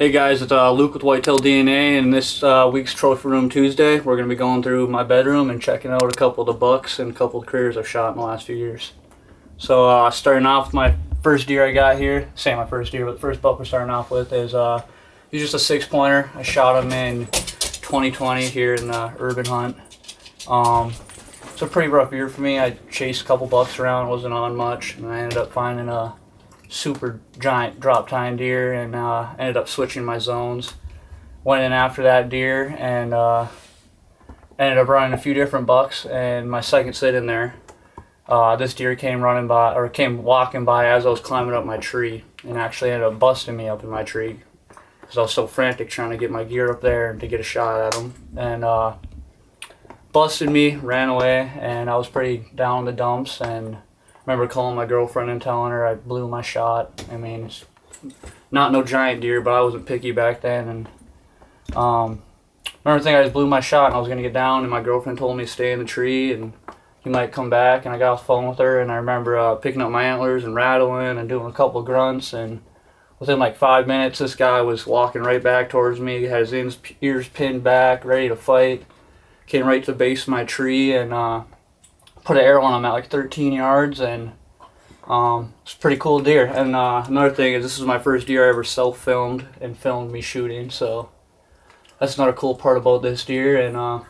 Hey guys, it's Luke with WhitetailDNA, and this week's Trophy Room Tuesday, we're going to be going through my bedroom and checking out a couple of the bucks and a couple of critters I've shot in the last few years. So starting off with my first deer I got here, say my first deer, but the first buck we're starting off with is he's just a 6-pointer. I shot him in 2020 here in the urban hunt. It's a pretty rough year for me. I chased a couple bucks around, wasn't on much, and I ended up finding a super giant drop tine deer and ended up switching my zones. Went in after that deer and ended up running a few different bucks, and my second sit in there, this deer came walking by as I was climbing up my tree and actually ended up busting me up in my tree because I was so frantic trying to get my gear up there and to get a shot at him, and busted me, ran away, and I was pretty down in the dumps. And I remember calling my girlfriend and telling her I blew my shot. I mean, it's not no giant deer, but I wasn't picky back then. And remember thinking I just blew my shot and I was gonna get down, and my girlfriend told me to stay in the tree and he might come back. And I got off the phone with her, and I remember picking up my antlers and rattling and doing a couple of grunts. And within like 5 minutes, this guy was walking right back towards me. He had his ears pinned back, ready to fight. Came right to the base of my tree and put an arrow on him at like 13 yards, and it's a pretty cool deer. And another thing is, this is my first deer I ever self-filmed and filmed me shooting, so that's another cool part about this deer. And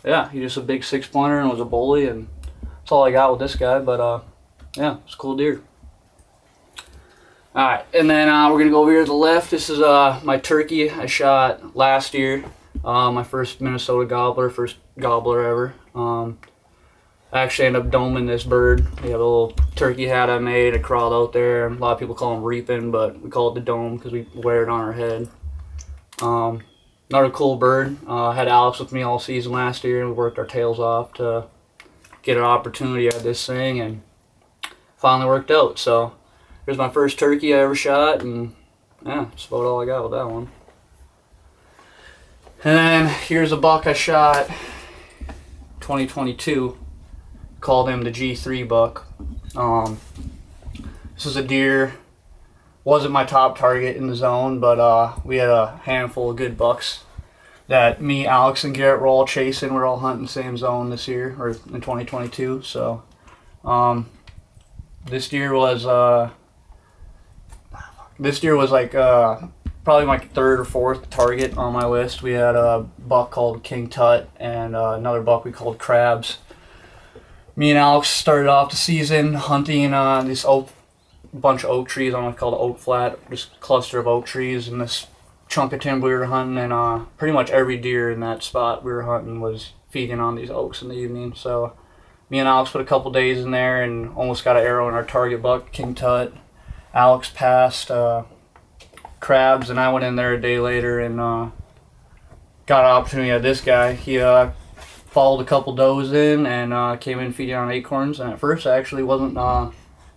yeah, he's just a big 6-pointer and was a bully, and that's all I got with this guy. But yeah, it's a cool deer. Alright, and then we're going to go over here to the left. This is my turkey I shot last year. My first Minnesota gobbler, first gobbler ever. I actually ended up doming this bird. We have a little turkey hat I made. I crawled out there. A lot of people call them reaping, but we call it the dome because we wear it on our head. Another cool bird. I had Alex with me all season last year, and we worked our tails off to get an opportunity at this thing, and finally worked out. So here's my first turkey I ever shot, and yeah, that's about all I got with that one. And then here's a buck I shot 2022. Called him the G3 buck. This is a deer, wasn't my top target in the zone, but we had a handful of good bucks that me, Alex, and Garrett were all chasing. We're all hunting the same zone this year, or in 2022. So this deer was like probably my third or fourth target on my list. We had a buck called King Tut and another buck we called Crabs. Me and Alex started off the season hunting this bunch of oak trees. I don't know if it's called oak flat, just cluster of oak trees, and this chunk of timber we were hunting, and pretty much every deer in that spot we were hunting was feeding on these oaks in the evening. So me and Alex put a couple days in there and almost got an arrow in our target buck, King Tut. Alex passed Crabs, and I went in there a day later and got an opportunity at this guy. He followed a couple does in and came in feeding on acorns, and at first I actually wasn't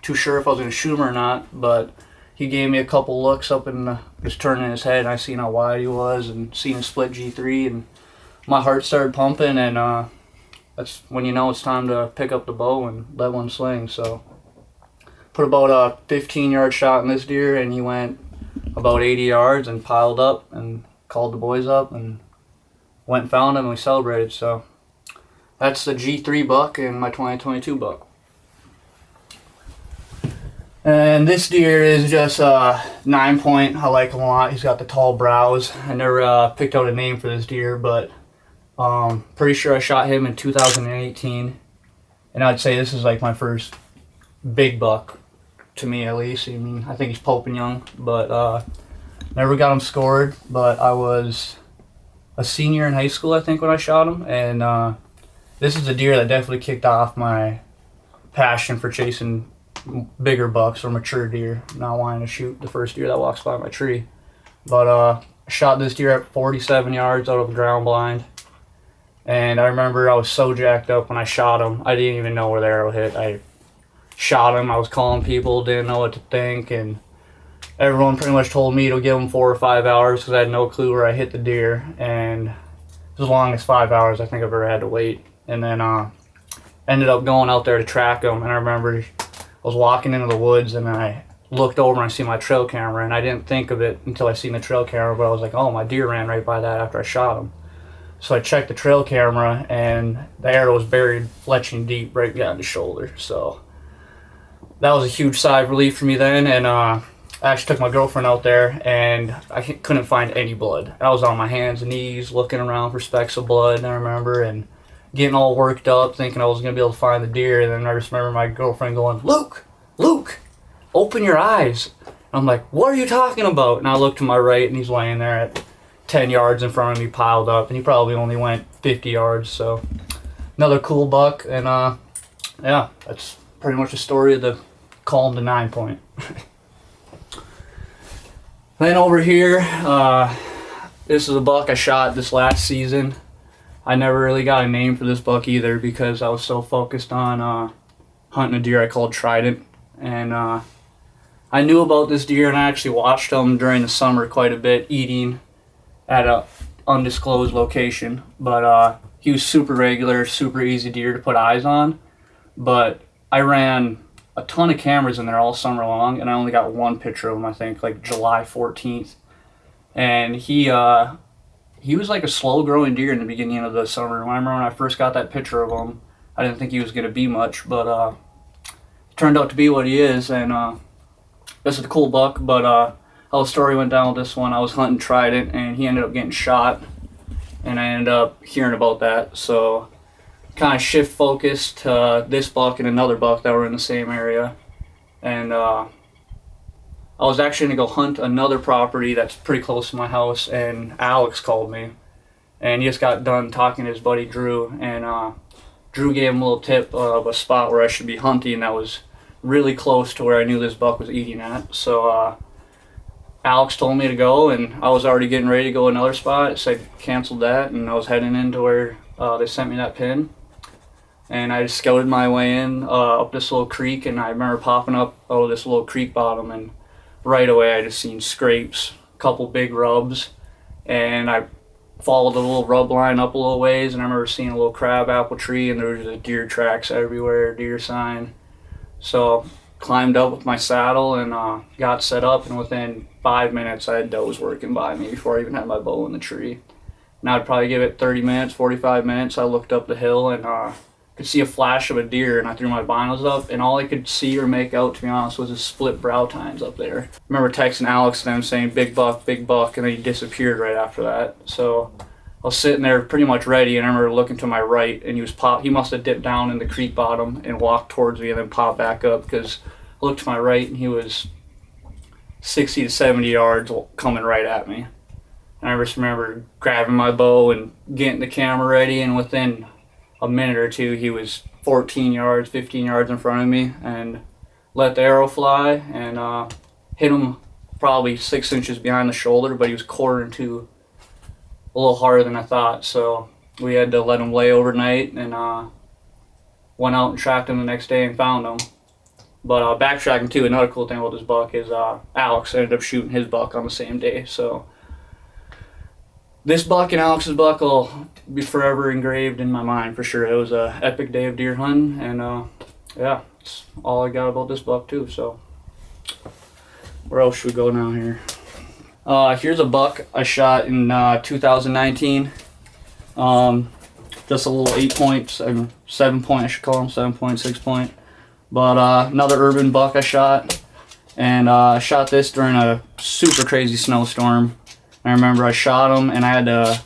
too sure if I was going to shoot him or not, but he gave me a couple looks up and just turning his head, and I seen how wide he was and seen a split G3, and my heart started pumping, and that's when you know it's time to pick up the bow and let one sling. So put about a 15-yard shot in this deer, and he went about 80 yards and piled up and called the boys up and went and found him, and we celebrated. So that's the G3 buck and my 2022 buck. And this deer is just a 9-point. I like him a lot. He's got the tall brows. I never picked out a name for this deer, but pretty sure I shot him in 2018. And I'd say this is like my first big buck, to me at least. I mean, I think he's Pope young, but never got him scored. But I was a senior in high school, I think, when I shot him, and this is a deer that definitely kicked off my passion for chasing bigger bucks or mature deer, not wanting to shoot the first deer that walks by my tree. But I shot this deer at 47 yards out of the ground blind, and I remember I was so jacked up when I shot him. I didn't even know where the arrow hit. I shot him, I was calling people, didn't know what to think, and everyone pretty much told me to give him 4 or 5 hours because I had no clue where I hit the deer, and it was the longest 5 hours I think I've ever had to wait. And then ended up going out there to track him, and I remember I was walking into the woods, and I looked over and I see my trail camera, and I didn't think of it until I seen the trail camera, but I was like, oh, my deer ran right by that after I shot him. So I checked the trail camera, and the arrow was buried fletching deep right behind the shoulder. So that was a huge sigh of relief for me then, and I actually took my girlfriend out there, and I couldn't find any blood. I was on my hands and knees looking around for specks of blood, I remember, and getting all worked up, thinking I was going to be able to find the deer, and then I just remember my girlfriend going, Luke, open your eyes. And I'm like, what are you talking about? And I look to my right, and he's laying there at 10 yards in front of me, piled up, and he probably only went 50 yards, so another cool buck, and yeah, that's pretty much the story of the calm to 9 point. Then over here, this is a buck I shot this last season. I never really got a name for this buck either because I was so focused on hunting a deer I called Trident, and I knew about this deer, and I actually watched him during the summer quite a bit, eating at a undisclosed location, but he was super regular, super easy deer to put eyes on. But I ran a ton of cameras in there all summer long, and I only got one picture of him, I think, like July 14th. And he was like a slow-growing deer in the beginning of the summer. I remember when I first got that picture of him, I didn't think he was going to be much, but it turned out to be what he is, and this is a cool buck. But how the story went down with this one, I was hunting Trident, and he ended up getting shot, and I ended up hearing about that, so kind of shift focus to this buck and another buck that were in the same area. And I was actually going to go hunt another property that's pretty close to my house, and Alex called me, and he just got done talking to his buddy Drew, and Drew gave him a little tip of a spot where I should be hunting that was really close to where I knew this buck was eating at. So Alex told me to go, and I was already getting ready to go another spot, so I canceled that, and I was heading into where they sent me that pin. And I just scouted my way in up this little creek, and I remember popping up out of this little creek bottom, and right away I just seen scrapes, a couple big rubs, and I followed the little rub line up a little ways, and I remember seeing a little crab apple tree, and there was just deer tracks everywhere, deer sign. So climbed up with my saddle and got set up, and within 5 minutes I had does working by me before I even had my bow in the tree. And I'd probably give it 30 minutes, 45 minutes. I looked up the hill and could see a flash of a deer, and I threw my binos up, and all I could see or make out, to be honest, was his split brow tines up there. I remember texting Alex and them saying, big buck, and then he disappeared right after that. So I was sitting there pretty much ready, and I remember looking to my right, and he must have dipped down in the creek bottom and walked towards me and then popped back up, because I looked to my right, and he was 60 to 70 yards coming right at me. And I just remember grabbing my bow and getting the camera ready, and within a minute or two he was 14 yards, 15 yards in front of me, and let the arrow fly and hit him probably 6 inches behind the shoulder, but he was quartering to a little harder than I thought. So we had to let him lay overnight, and went out and tracked him the next day and found him. But backtracking too, another cool thing about this buck is Alex ended up shooting his buck on the same day. So this buck and Alex's buck will be forever engraved in my mind for sure. It was an epic day of deer hunting, and yeah, that's all I got about this buck too. So where else should we go now here? Here's a buck I shot in 2019. Just a little 8 point, 7 point, I should call him 7 point, 6 point. But another urban buck I shot, and I shot this during a super crazy snowstorm. I remember I shot him, and I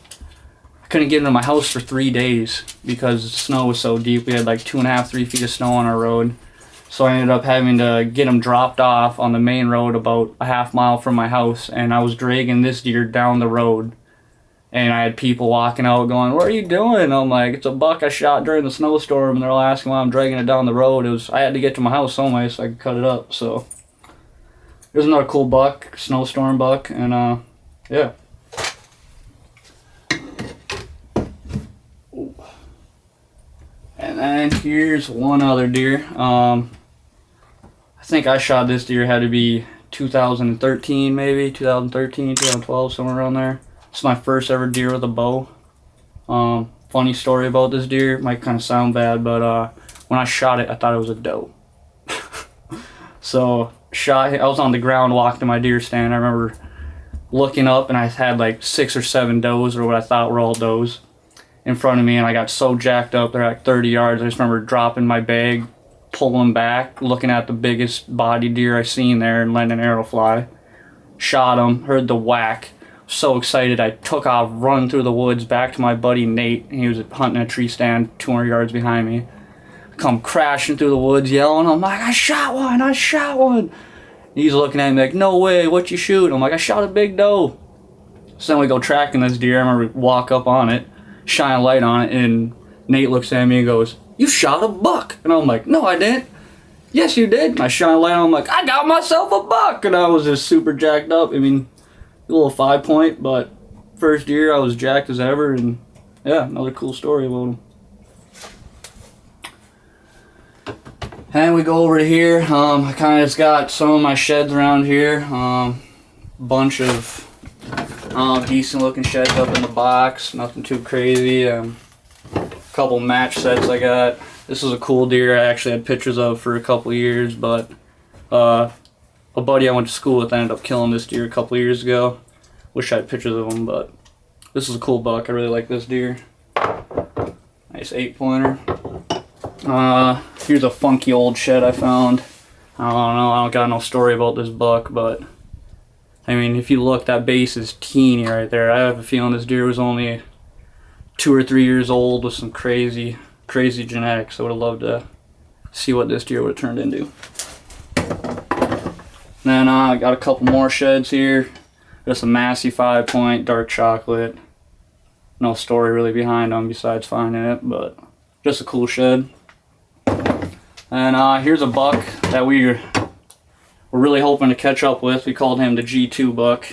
couldn't get into my house for 3 days because the snow was so deep. We had like 2.5, 3 feet of snow on our road. So I ended up having to get him dropped off on the main road about a half mile from my house, and I was dragging this deer down the road. And I had people walking out going, "What are you doing?" I'm like, "It's a buck I shot during the snowstorm," and they're all asking why I'm dragging it down the road. I had to get to my house some way so I could cut it up. So there's another cool buck, snowstorm buck, and yeah. And then here's one other deer. I think I shot this deer, had to be 2013 maybe, 2013, 2012, somewhere around there. It's my first ever deer with a bow. Funny story about this deer, it might kind of sound bad, but when I shot it, I thought it was a doe. So shot. I was on the ground walking to my deer stand. I remember looking up and I had like 6 or 7 does, or what I thought were all does, in front of me, and I got so jacked up. They're at 30 yards. I just remember dropping my bag, pulling back, looking at the biggest body deer I seen there, and letting an arrow fly. Shot him, heard the whack. So excited, I took off, run through the woods back to my buddy Nate. He was hunting a tree stand 200 yards behind me. Come crashing through the woods, yelling. I'm like, I shot one, I shot one. He's looking at me like, no way, what you shoot? I'm like, I shot a big doe. So then we go tracking this deer. I remember we walk up on it, shine a light on it, and Nate looks at me and goes, you shot a buck. And I'm like, no, I didn't. Yes, you did. And I shine a light on, I'm like, I got myself a buck. And I was just super jacked up. I mean, a little 5-point, but first deer I was jacked as ever, and yeah, another cool story about him. And we go over to here. I kind of just got some of my sheds around here. Bunch of decent looking sheds up in the box, nothing too crazy. Couple match sets I got. This is a cool deer I actually had pictures of for a couple years, but a buddy I went to school with ended up killing this deer a couple years ago. Wish I had pictures of him, but this is a cool buck. I really like this deer. Nice 8-pointer. Here's a funky old shed I found. I don't know, I don't got no story about this buck, but I mean, if you look, that base is teeny right there. I have a feeling this deer was only 2 or 3 years old with some crazy genetics. I would have loved to see what this deer would have turned into. Then I got a couple more sheds here. Just a massive 5-point, dark chocolate. No story really behind them besides finding it, but just a cool shed. And here's a buck that we were really hoping to catch up with. We called him the G2 buck.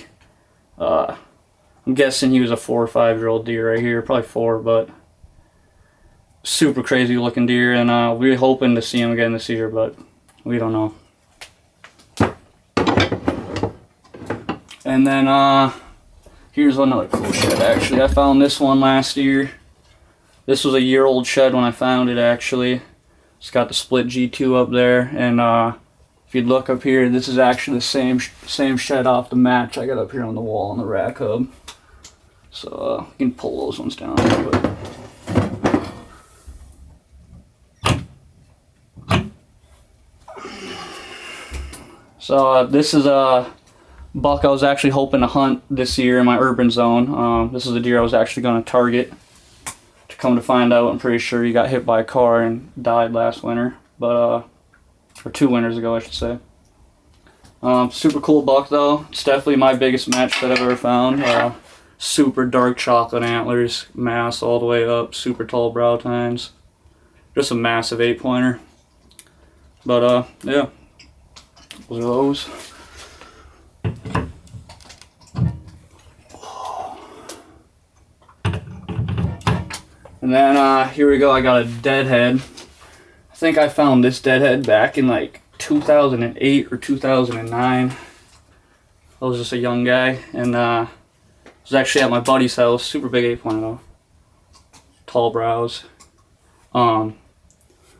I'm guessing he was a 4 or 5-year-old deer right here, probably 4, but super crazy looking deer, and we were hoping to see him again this year, but we don't know. And then here's another cool shed actually. I found this one last year. This was a year-old shed when I found it actually. It's got the split G2 up there, and if you look up here, this is actually the same shed off the match I got up here on the wall on the rack hub. So you can pull those ones down there, but so this is a buck I was actually hoping to hunt this year in my urban zone. This is a deer I was actually going to target. To come to find out, I'm pretty sure he got hit by a car and died last winter, but or 2 winters ago I should say. Super cool buck though. It's definitely my biggest match that I've ever found. Super dark chocolate antlers, mass all the way up, super tall brow tines. Just a massive 8-pointer. But yeah, those are those. And then here we go, I got a deadhead. I think I found this deadhead back in like 2008 or 2009. I was just a young guy, and it was actually at my buddy's house. Super big 8-pointer though. Tall brows. It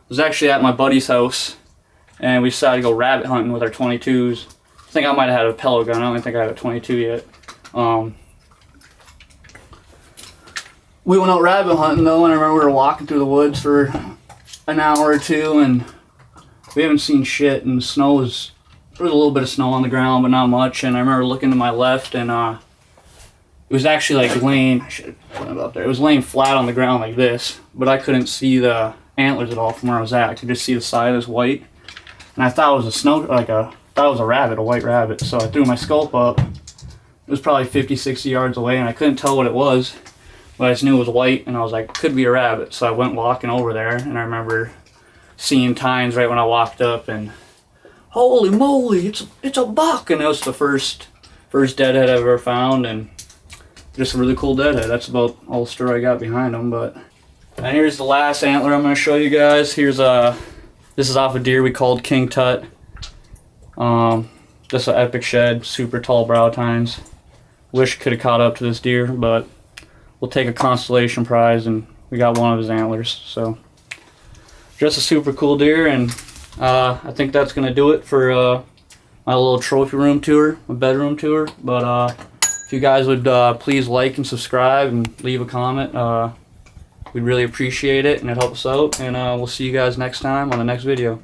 was actually at my buddy's house, and we decided to go rabbit hunting with our 22s. I think I might have had a pellet gun. I don't think I had a 22 yet. We went out rabbit hunting though, and I remember we were walking through the woods for an hour or two, and we haven't seen shit, and there was a little bit of snow on the ground, but not much. And I remember looking to my left, and it was actually like laying, I should have put it up there, it was laying flat on the ground like this, but I couldn't see the antlers at all from where I was at. I could just see the side of this white, and I thought it was thought it was a rabbit, a white rabbit. So I threw my scope up. It was probably 50, 60 yards away, and I couldn't tell what it was. But I just knew it was white, and I was like, could be a rabbit. So I went walking over there, and I remember seeing tines right when I walked up, and holy moly, it's a buck! And that was the first deadhead I've ever found, and just a really cool deadhead. That's about all the story I got behind them. And here's the last antler I'm going to show you guys. This is off a deer we called King Tut. Just an epic shed, super tall brow tines. Wish could have caught up to this deer, but we'll take a constellation prize, and we got one of his antlers. So just a super cool deer, and I think that's gonna do it for my little trophy room tour, my bedroom tour. But if you guys would please like and subscribe and leave a comment, we'd really appreciate it, and it'd help us out. And we'll see you guys next time on the next video.